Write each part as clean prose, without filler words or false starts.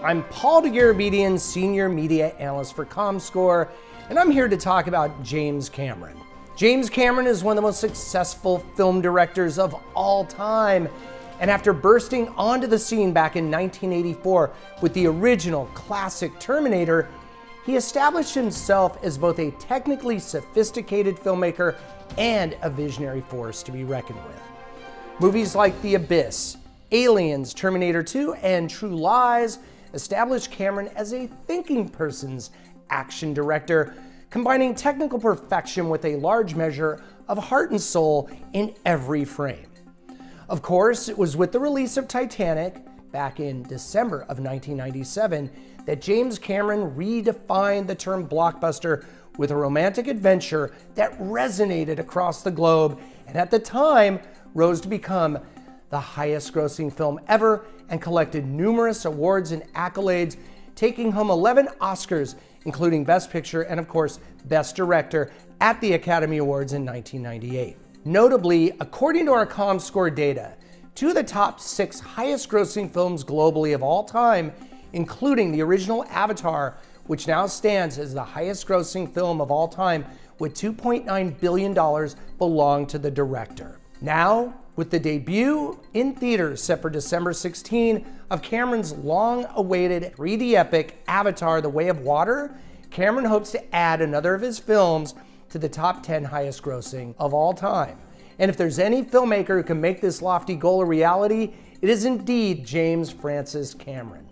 I'm Paul Garabedian, Senior Media Analyst for Comscore, and I'm here to talk about James Cameron. James Cameron is one of the most successful film directors of all time, and after bursting onto the scene back in 1984 with the original classic Terminator, he established himself as both a technically sophisticated filmmaker and a visionary force to be reckoned with. Movies like The Abyss, Aliens, Terminator 2, and True Lies established Cameron as a thinking person's action director, combining technical perfection with a large measure of heart and soul in every frame. Of course, it was with the release of Titanic back in December of 1997 that James Cameron redefined the term blockbuster with a romantic adventure that resonated across the globe and at the time rose to become the highest grossing film ever and collected numerous awards and accolades, taking home 11 Oscars, including Best Picture and of course, Best Director at the Academy Awards in 1998. Notably, according to our Comscore data, 2 of the top 6 highest grossing films globally of all time, including the original Avatar, which now stands as the highest grossing film of all time with $2.9 billion, belong to the director. Now, with the debut in theaters set for December 16 of Cameron's long-awaited 3D epic Avatar: The Way of Water, Cameron hopes to add another of his films to the top 10 highest grossing of all time. And if there's any filmmaker who can make this lofty goal a reality, it is indeed James Francis Cameron.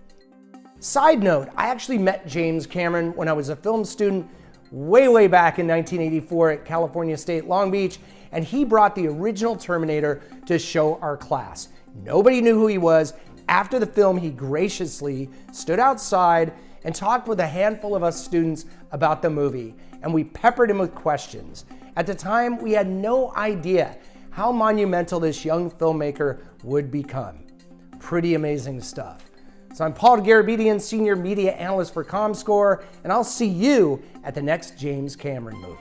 Side note, I actually met James Cameron when I was a film student way back in 1984 at California State Long Beach, and he brought the original Terminator to show our class. Nobody knew who he was. After the film, he graciously stood outside and talked with a handful of us students about the movie, and we peppered him with questions. At the time, we had no idea how monumental this young filmmaker would become. Pretty amazing stuff. So I'm Paul Garabedian, Senior Media Analyst for Comscore, and I'll see you at the next James Cameron movie.